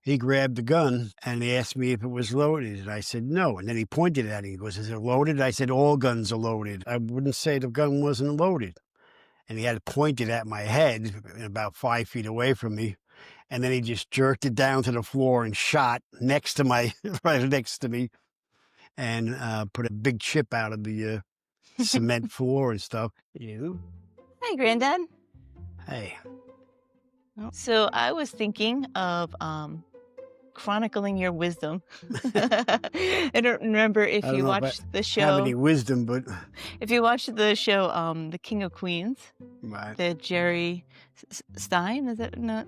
he grabbed the gun and he asked me if it was loaded. And I said, no. And then he pointed at it. He goes, is it loaded? I said, all guns are loaded. I wouldn't say the gun wasn't loaded. And he had it pointed at my head about 5 feet away from me. And then he just jerked it down to the floor and shot next to right next to me, and put a big chip out of the cement floor and stuff. You? Hi, Granddad. Hey. So I was thinking of chronicling your wisdom. I don't remember if I don't you know if watched the have show. any wisdom, but If you watched the show, The King of Queens, right. the Jerry Stein, is that not?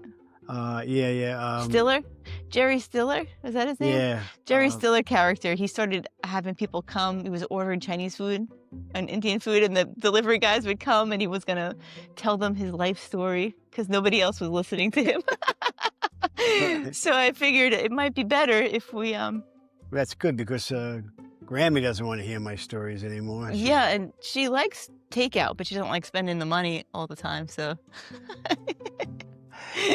Yeah. Stiller? Jerry Stiller? Is that his name? Yeah. Jerry Stiller character. He started having people come. He was ordering Chinese food and Indian food, and the delivery guys would come, and he was going to tell them his life story because nobody else was listening to him. So I figured it might be better if we... That's good because Grammy doesn't want to hear my stories anymore. Yeah, and she likes takeout, but she doesn't like spending the money all the time, so...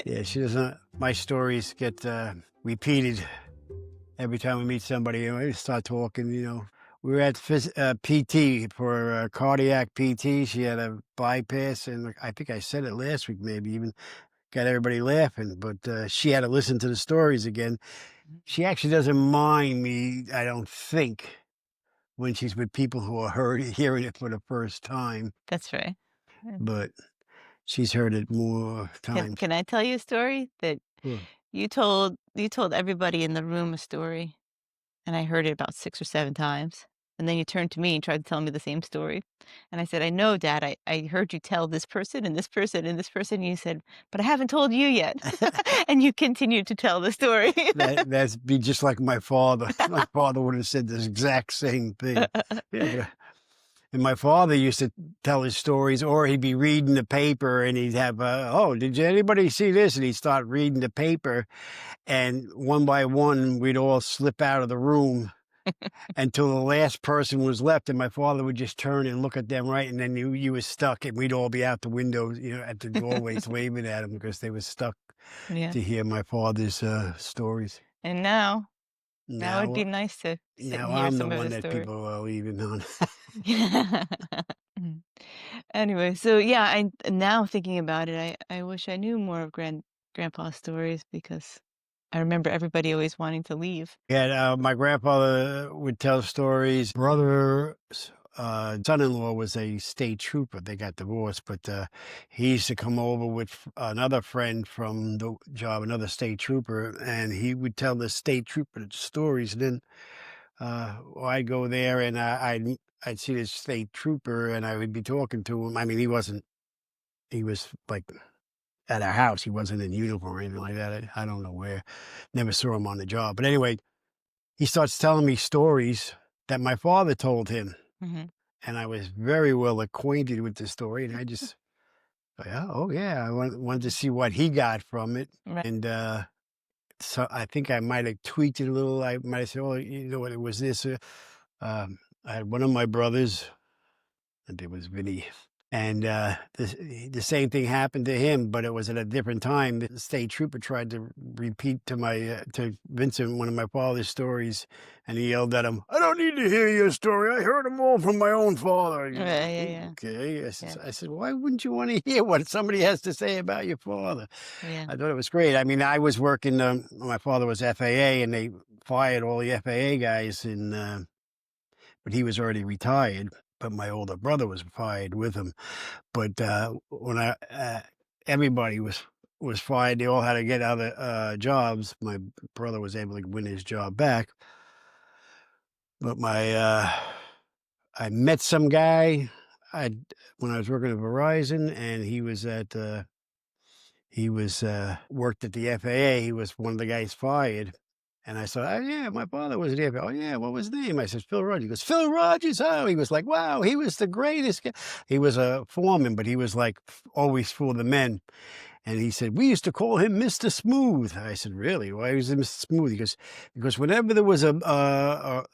Yeah, she doesn't. My stories get repeated every time we meet somebody. And we start talking, We were at PT for cardiac PT. She had a bypass, and I think I said it last week, maybe even got everybody laughing. But she had to listen to the stories again. She actually doesn't mind me, I don't think, when she's with people who are hearing it for the first time. That's right. But she's heard it more times. Can I tell you a story that you told everybody in the room a story, and I heard it about 6 or 7 times, and then you turned to me and tried to tell me the same story, and I said, I know, Dad, I heard you tell this person and this person and this person, and you said, but I haven't told you yet. And you continued to tell the story. That's be just like my father. My father would have said this exact same thing. Yeah. And my father used to tell his stories, or he'd be reading the paper and he'd have, oh, did anybody see this? And he'd start reading the paper, and one by one, we'd all slip out of the room until the last person was left. And my father would just turn and look at them, right? And then you were stuck, and we'd all be out the window, at the doorways waving at them because they were stuck to hear my father's stories. And now it'd be nice to sit and hear I'm some the of one the that story. people are leaving on. Anyway, so yeah, now thinking about it, I wish I knew more of Grandpa's stories because I remember everybody always wanting to leave. Yeah, my grandfather would tell stories. Brother's son-in-law was a state trooper. They got divorced, but he used to come over with another friend from the job, another state trooper, and he would tell the state trooper stories. And then I'd go there and I'd see this state trooper and I would be talking to him. I mean, he was like at our house. He wasn't in uniform or anything like that. I don't know where. Never saw him on the job. But anyway, he starts telling me stories that my father told him. Mm-hmm. And I was very well acquainted with the story. And I just, I wanted to see what he got from it. Right. And so I think I might have tweaked it a little. I might have said, oh, you know what, it was this. I had one of my brothers, and it was Vinny. And the same thing happened to him, but it was at a different time. The state trooper tried to repeat to Vincent one of my father's stories, and he yelled at him, "I don't need to hear your story. I heard them all from my own father." Yeah. Okay. I said, why wouldn't you want to hear what somebody has to say about your father? Yeah. I thought it was great. I mean, I was working. My father was FAA, and they fired all the FAA guys, but he was already retired. But my older brother was fired with him. But when everybody was fired, they all had to get other jobs. My brother was able to win his job back. But I met some guy when I was working at Verizon, and he worked at the FAA. He was one of the guys fired. And I said, oh, yeah, my father was there. Oh, yeah, what was his name? I said, Phil Rogers. He goes, Phil Rogers? Oh, he was like, wow, he was the greatest guy. He was a foreman, but he was like always for the men. And he said, we used to call him Mr. Smooth. I said, really? Why was he Mr. Smooth? He goes, because whenever there was a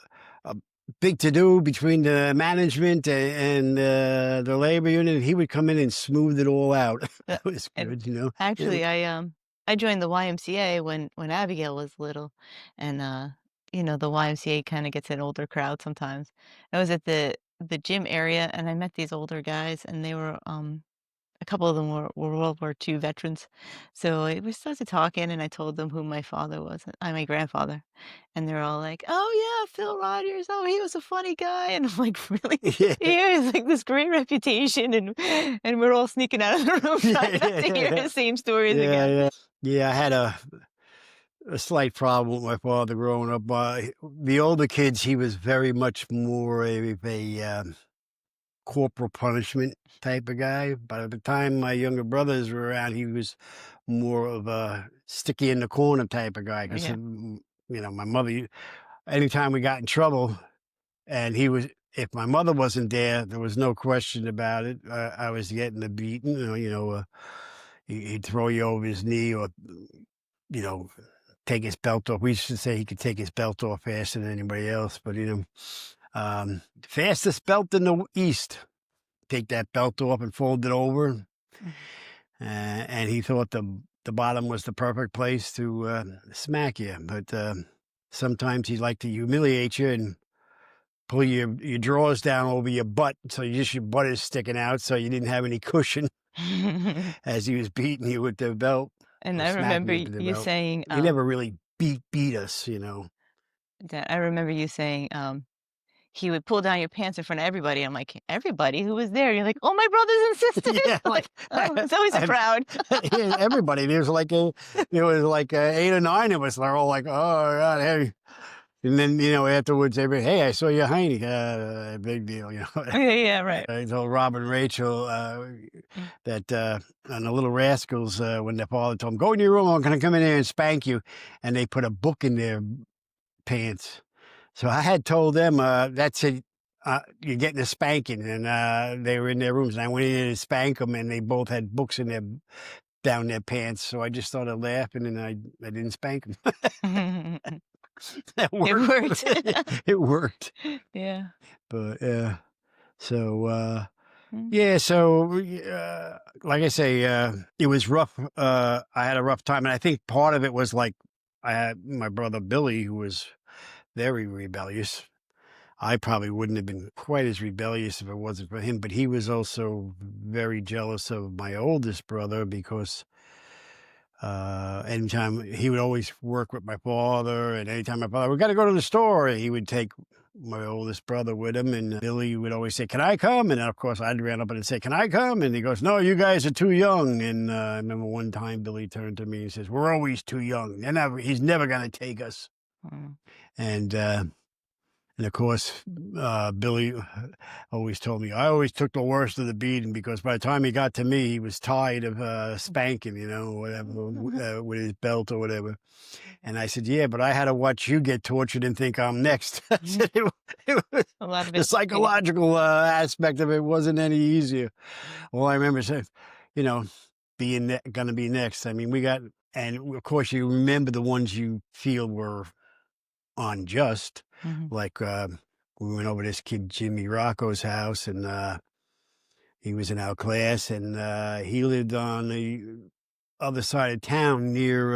big to-do between the management and the labor union, he would come in and smooth it all out. That was good, Actually, I I joined the YMCA when Abigail was little, and, the YMCA kinda gets an older crowd sometimes. I was at the gym area, and I met these older guys, and they were, a couple of them were World War II veterans. So, we started talking, and I told them who my father was, my grandfather, and they're all like, "Oh, yeah, Phil Rogers, oh, he was a funny guy," and I'm like, "Really? Yeah. He has, like, this great reputation," and we're all sneaking out of the room trying not to hear Yeah. his same stories Yeah, again. yeah. Yeah, I had a slight problem with my father growing up. The older kids, he was very much more of a corporal punishment type of guy. By the time my younger brothers were around, he was more of a sticky in the corner type of guy. Because Yeah. my mother, anytime we got in trouble, and if my mother wasn't there was no question about it. I was getting the beating. He'd throw you over his knee, or you know, take his belt off. We used to say he could take his belt off faster than anybody else, but fastest belt in the East. Take that belt off and fold it over, Mhm. and he thought the bottom was the perfect place to smack you. But sometimes he'd like to humiliate you and pull your drawers down over your butt, so your butt is sticking out, so you didn't have any cushion as he was beating you with the belt And or I smacking remember you with the you belt. saying, He never really beat us. that I remember you saying, he would pull down your pants in front of everybody. I'm like, "Everybody? Who was there?" You're like, "Oh, my brothers and sisters." Yeah, Like, like oh, it's always a and crowd. yeah, everybody. There was like 8 or 9 of us. They're all like, "Oh god, hey." And then, afterwards, everybody, "Hey, I saw your hiney." Big deal. Yeah, yeah, right. I told Rob and Rachel Mm. that on the Little Rascals, when their father told them, "Go in your room, I'm going to come in there and spank you," and they put a book in their pants. So I had told them, "That's it. You're getting a spanking," and they were in their rooms, and I went in there to spank them, and they both had books in their down their pants. So I just started laughing, and I didn't spank them. That It worked. worked. It worked. Yeah. But yeah. So Mm, yeah. So like I say, it was rough. I had a rough time, and I think part of it was like I had my brother Billy, who was very rebellious. I probably wouldn't have been quite as rebellious if it wasn't for him, but he was also very jealous of my oldest brother because anytime he would always work with my father, and anytime my father, we got to go to the store, he would take my oldest brother with him, and Billy would always say, "Can I come?" And of course, I'd run up and say, "Can I come?" And he goes, "No, you guys are too young." And I remember one time Billy turned to me and says, "We're always too young. He's never going to take us." mm. And of course, Billy always told me I always took the worst of the beating because by the time he got to me, he was tired of spanking, whatever, with his belt or whatever. And I said, "Yeah, but I had to watch you get tortured and think I'm next." I Mhm. said, it was, A lot of the it, yeah. psychological aspect of it wasn't any easier. All I remember saying, you know, gonna be next. I mean, and of course, you remember the ones you feel were unjust. Mhm, Like, we went over to this kid Jimmy Rocco's house, and, he was in our class, and, he lived on the other side of town near,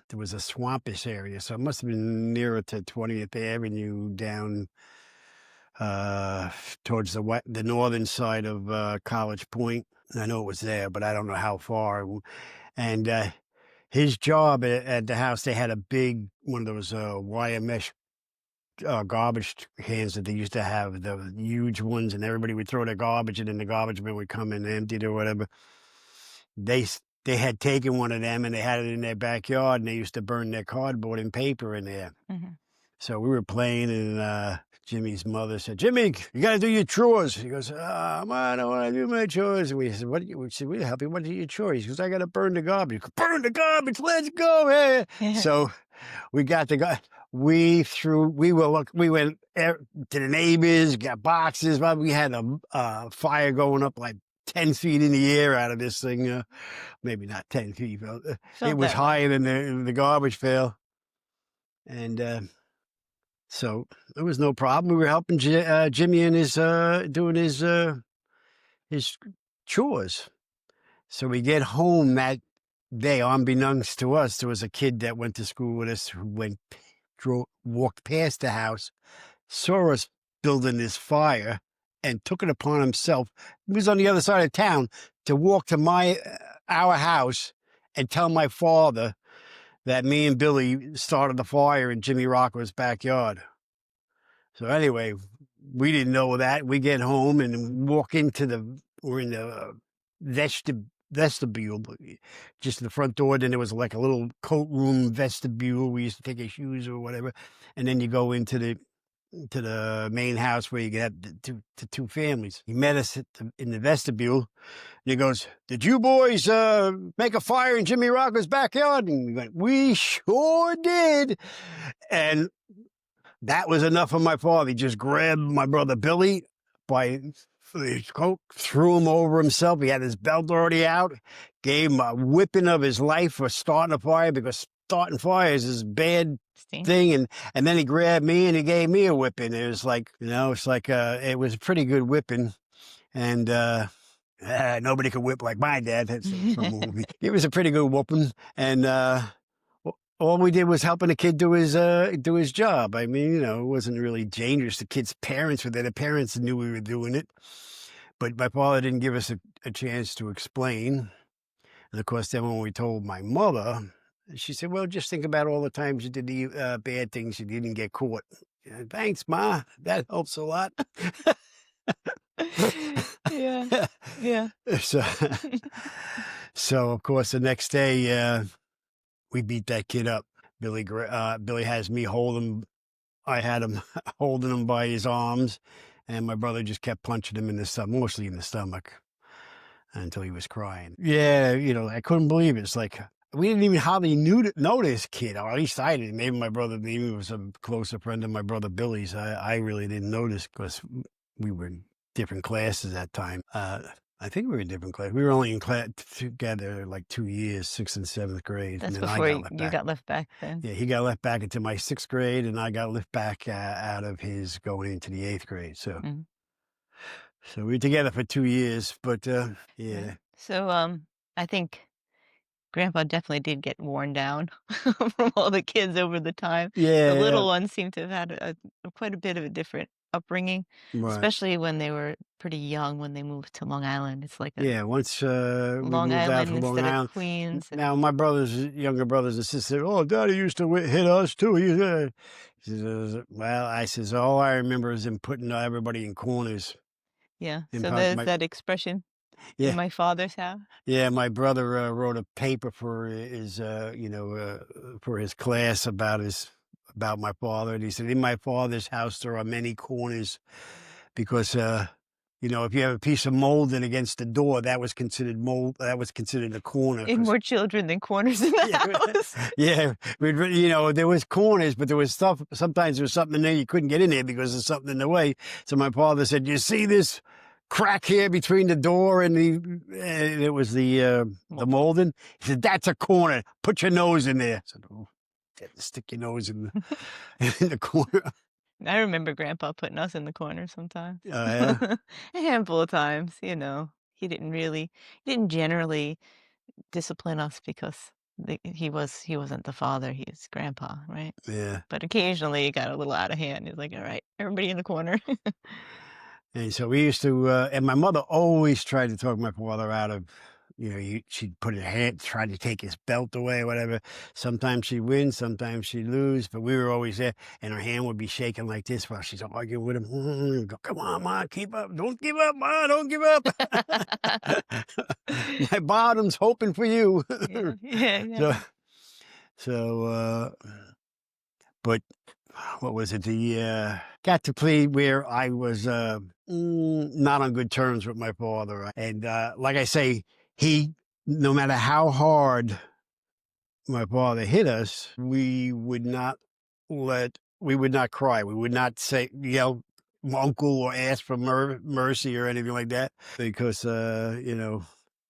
there was a swampish area, so it must have been nearer to 20th Avenue down, uh, towards the northern side of, College Point. I know it was there, but I don't know how far. And, his job at the house, they had a big one of those, wire mesh garbage cans that they used to have, the huge ones, and everybody would throw their garbage, and then the garbage man would come and empty it or whatever. They had taken one of them, and they had it in their backyard, and they used to burn their cardboard and paper in there. mhm. So we were playing, and Jimmy's mother said, "Jimmy, you got to do your chores." He goes, "I don't want to do my chores." And we said, We said, "We'll help you. What are your chores?" He goes, "I got to burn the garbage." He goes, "Burn the garbage. Let's go." Yeah. So we got the guy. We went to the neighbors, got boxes. But we had a fire going up like 10 feet in the air out of this thing. Maybe not 10 feet, but it Felt was that way. higher than the garbage pail. And so there was no problem. We were helping Jimmy in his doing his chores. So we get home day, unbeknownst to us, there was a kid that went to school with us who walked past the house, saw us building this fire, and took it upon himself. He was on the other side of town to walk to our house and tell my father that me and Billy started the fire in Jimmy Rocco's backyard. So anyway, we didn't know that. We get home and walk into we're in the vestibule, just the front door. Then there was like a little coat room vestibule. We used to take our shoes or whatever. And then you go into the main house where you get the two families. He met us in the vestibule. And he goes, "Did you boys make a fire in Jimmy Rocco's backyard?" And we went, "We sure did." And that was enough for my father. He just grabbed my brother Billy by his coat, threw him over himself. He had his belt already out, gave him a whipping of his life for starting a fire, because starting fires is a bad thing. And then he grabbed me and he gave me a whipping. It was like, it was a pretty good whipping. And nobody could whip like my dad. That's from a movie. It was a pretty good whooping. And all we did was helping the kid do his job. I mean, it wasn't really dangerous. The kid's parents were there. The parents knew we were doing it. But my father didn't give us a chance to explain. And of course, then when we told my mother, she said, "Well, just think about all the times you did the bad things, you didn't get caught." Yeah, "Thanks, Ma. That helps a lot." Yeah. Yeah. So of course, the next day, we beat that kid up. Billy has me I had him holding him by his arms, and my brother just kept punching him in the stomach, mostly in the stomach, until he was crying. Yeah, I couldn't believe it. It's like, we didn't even hardly know this kid, or at least I didn't. Maybe my brother, maybe was a closer friend of my brother Billy's. I really didn't notice, because we were in different classes at that time. I think we were in different classes. We were only in class together like 2 years, 6th and 7th grade. That's and then before I you got left back then. Yeah, he got left back into my 6th grade, and I got left back out of his going into the 8th grade. So, Mhm. so we were together for 2 years, but yeah. Right. So, I think Grandpa definitely did get worn down from all the kids over the time. The Yeah, little ones seem to have had quite a bit of a different upbringing, right. especially when they were pretty young when they moved to Long Island. It's like a Yeah, once we Long moved out Island from Long instead of Island. Queens, and Now, my younger brothers and sisters, "Oh, Daddy used to hit us too." He says, "Well," I says, "all I remember is him putting everybody in corners." yeah. And So there's that expression in yeah, my father's house. yeah. My brother wrote a paper for his class about my father, and he said, "In my father's house there are many corners, because if you have a piece of molding against the door, that was considered mold. That was considered a corner, In 'cause." more children than corners in the Yeah, house. yeah. There was corners, but there was stuff. Sometimes there was something in there you couldn't get in there because there's something in the way. So my father said, "You see this crack here between the door and and it was the molding." He said, "That's a corner. Put your nose in there." I said, "Oh, stick your nose in in the corner." I remember Grandpa putting us in the corner sometimes. Oh, yeah, A handful of times, he didn't generally discipline us because he wasn't the father, he's grandpa, right? yeah. But occasionally it got a little out of hand. He's like, "All right, everybody in the corner." And so we used to, and my mother always tried to talk my father out of, she'd put her hand, try to take his belt away or whatever. Sometimes she'd win, sometimes she'd lose, but we were always there, and her hand would be shaking like this while she's arguing with him. Go, "Come on, Ma, keep up. Don't give up, Ma, don't give up." My bottom's hoping for you. Yeah, yeah, yeah. so, so, but what was it? Got to play where I was not on good terms with my father, and like I say, no matter how hard my father hit us, we would not cry, we would not say yell uncle or ask for mercy or anything like that, because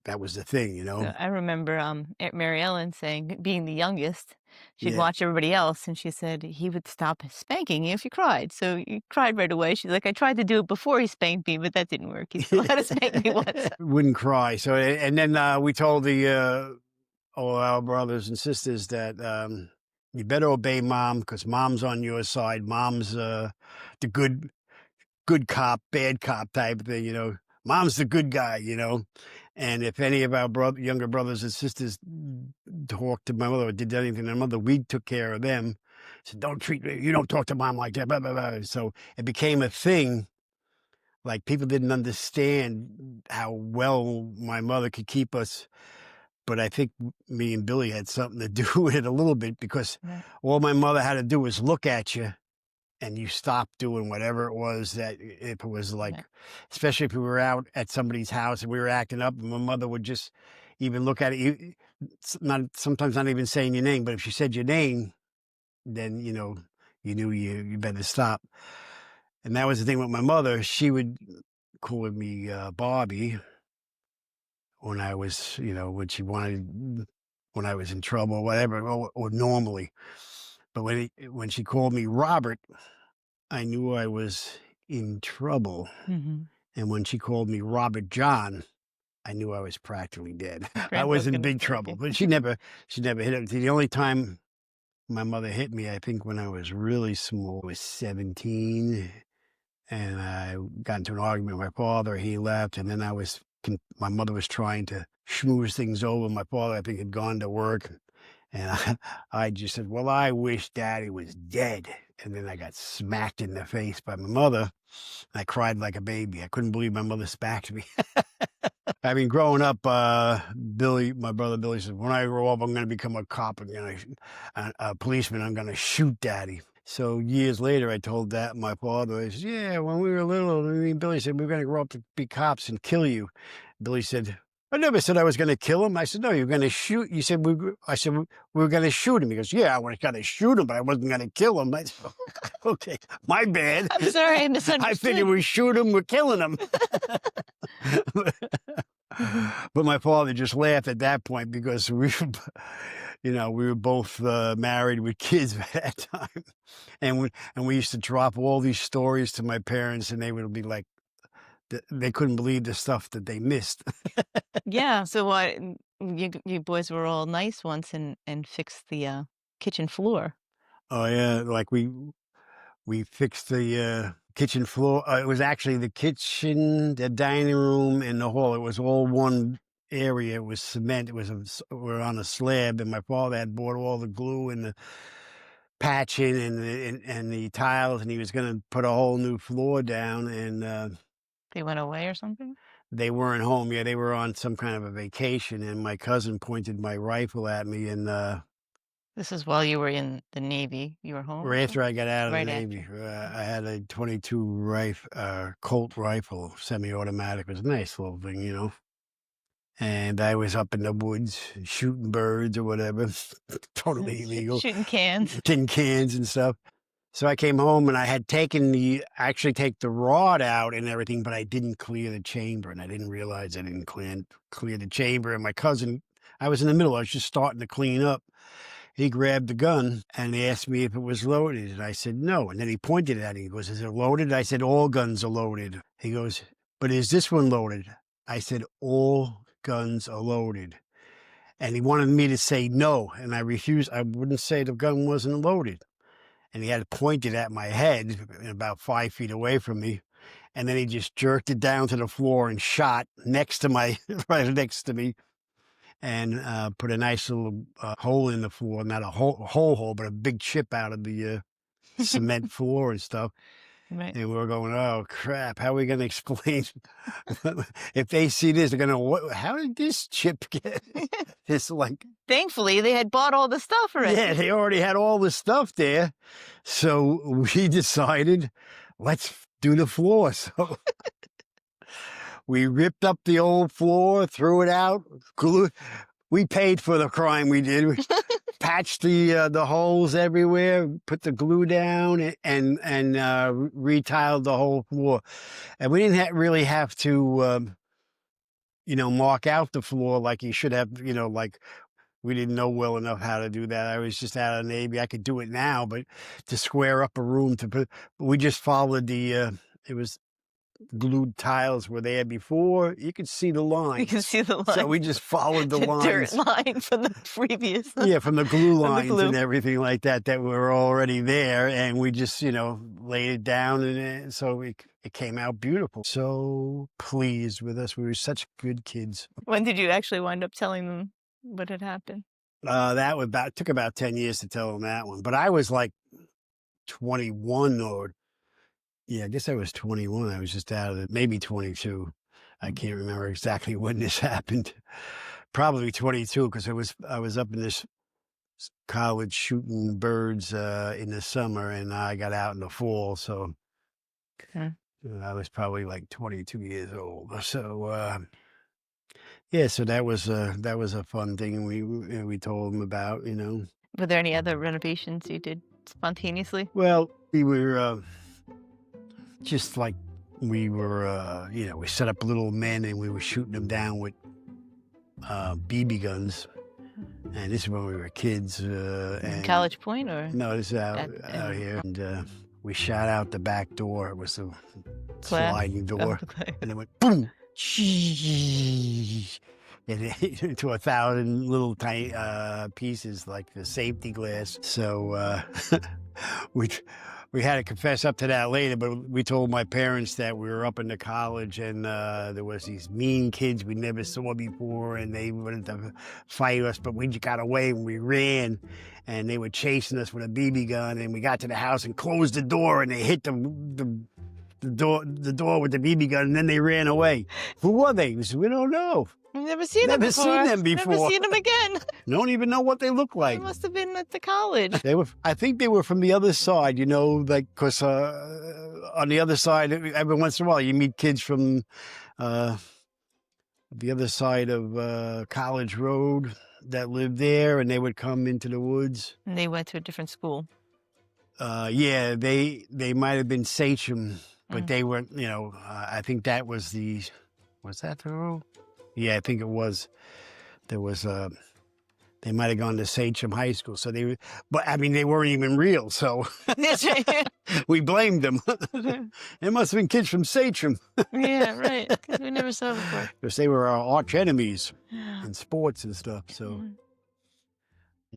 that was the thing, So I remember, Aunt Mary Ellen saying, being the youngest, she'd Yeah. watch everybody else, and she said he would stop spanking you if you cried. So you cried right away. She's like, "I tried to do it before he spanked me, but that didn't work. He still had to spank me once." Wouldn't cry. So, and then we told all our brothers and sisters that you better obey mom because mom's on your side. Mom's the good cop, bad cop type of thing, you know. Mom's the good guy, you know. And if any of our younger brothers and sisters talked to my mother or did anything to my mother, we took care of them. Said, "Don't treat me. You don't talk to mom like that." Blah, blah, blah. So it became a thing. Like people didn't understand how well my mother could keep us. But I think me and Billy had something to do with it a little bit because Right. all my mother had to do was look at you and you stopped doing whatever it was that if it was like, Right. especially if we were out at somebody's house and we were acting up, and my mother would just even look at it. Not sometimes not even saying your name, but if she said your name, then you know you knew you better stop. And that was the thing with my mother. She would call me Bobby when I was, you know, when she wanted, when I was in trouble or whatever, or normally. But when she called me Robert, I knew I was in trouble. Mhm. And when she called me Robert John, I knew I was practically dead. I was Grandpa's in gonna big spank trouble. you. But she never hit it. The only time my mother hit me, I think when I was really small, I was 17. And I got into an argument with my father. He left, and then my mother was trying to schmooze things over. My father, I think, had gone to work, and I just said, "Well, I wish Daddy was dead." And then I got smacked in the face by my mother. And I cried like a baby. I couldn't believe my mother smacked me. I mean, growing up, my brother Billy said, "When I grow up, I'm going to become a cop. I'm going to a policeman. I'm going to shoot Daddy." So years later, I told that my father, I said, "Yeah, when we were little, me and Billy said we were going to grow up to be cops and kill you." Billy said, "I never said I was going to kill him." I said, "No, you're going to shoot." You said, I said, "We were going to shoot him." He goes, "Yeah, I was going to shoot him, but I wasn't going to kill him." I said, "Okay, my bad." I'm sorry, I I figured misunderstood. we shoot him, we're killing him. But my father just laughed at that point because you know, we were both married with kids at that time, and we used to drop all these stories to my parents, and they would be like, they couldn't believe the stuff that they missed. Yeah, so what you boys were all nice once and fixed the, kitchen floor. Oh yeah, like we fixed the kitchen floor. It was actually the kitchen, the dining room, and the hall. It was all one area. It was cement. We're on a slab, and my father had bought all the glue and the patching and the tiles, and he was going to put a whole new floor down. And They went away or something? they weren't home. Yeah, they were on some kind of a vacation, and my cousin pointed my rifle at me, and This is while you were in the Navy. You were home or or after something? I got out of the Right Navy, after. I had a 22 Colt rifle, semi-automatic. It was a nice little thing, you know. And I was up in the woods shooting birds or whatever, totally illegal, Shooting cans. tin cans and stuff. So I came home and I had actually take the rod out and everything, but I didn't clear the chamber, and I didn't realize I didn't clear the chamber. And my cousin, I was in the middle. I was just starting to clean up. He grabbed the gun and he asked me if it was loaded. And I said, no. And then he pointed at it. He goes, "Is it loaded?" I said, "All guns are loaded." He goes, "But is this one loaded?" I said, "All guns are loaded." And he wanted me to say no. And I refused. I wouldn't say the gun wasn't loaded. And he had pointed at my head about 5 feet away from me. And then he just jerked it down to the floor and shot next to right next to me, and put a nice little hole in the floor, not a whole hole, but a big chip out of the cement floor and stuff. Right. And we were going, "Oh crap! How are we going to explain if they see this? They're going to how did this chip get?" It's like, Thankfully, they had bought all the stuff yeah, already. they already had all the stuff there, so we decided let's do the floor. So we ripped up the old floor, threw it out, glue. We paid for the crime we did. We patched the holes everywhere, put the glue down, and retiled the whole floor. And we didn't really have to, you know, mark out the floor like you should have. You know, like we didn't know well enough how to do that. I was just out of the Navy. I could do it now, but to square up a room we just followed it was glued tiles were there before, you could see the lines. You can see the line. So we just followed the dirt lines. line from the previous. Yeah, from the glue From the lines glue. and everything like that were already there, and we just, laid it down, and so it came out beautiful. So pleased with us. We were such good kids. When did you actually wind up telling them what had happened? Took about 10 years to tell them that one, but I was like 21 or yeah, I guess I was 21. I was just out of it, maybe 22. I can't remember exactly when this happened. Probably 22 because I was up in this college shooting birds in the summer, and I got out in the fall, so I was probably like 22 years old. So yeah, so that was a fun thing, and we told them about. Were there any other renovations you did spontaneously? Well, we were just like we set up little men, and we were shooting them down with BB guns. And this is when we were kids. And College Point, or? No, this is out here. And we shot out the back door. It was a sliding door. And it went boom. And it hit into 1,000 little tiny pieces, like the safety glass. So we had to confess up to that later, but we told my parents that we were up in the college, and there was these mean kids we never saw before, and they wanted to fight us, but we just got away and we ran, and they were chasing us with a BB gun, and we got to the house and closed the door, and they hit the door with the BB gun, and then they ran away. Who were they? We said, we don't know. I've never seen them before. Never seen them again. Don't even know what they look like. They must have been at the college. I think they were from the other side, because on the other side, every once in a while, you meet kids from the other side of College Road that lived there, and they would come into the woods. And they went to a different school. Yeah, they might have been Sachem, but they weren't, I think that was that the road? Yeah, I think it was. They might have gone to Sachem High School, so they weren't even real, so we blamed them. It must have been kids from Sachem. Yeah, right, because we never saw them before. Because they were our arch enemies in sports and stuff, so.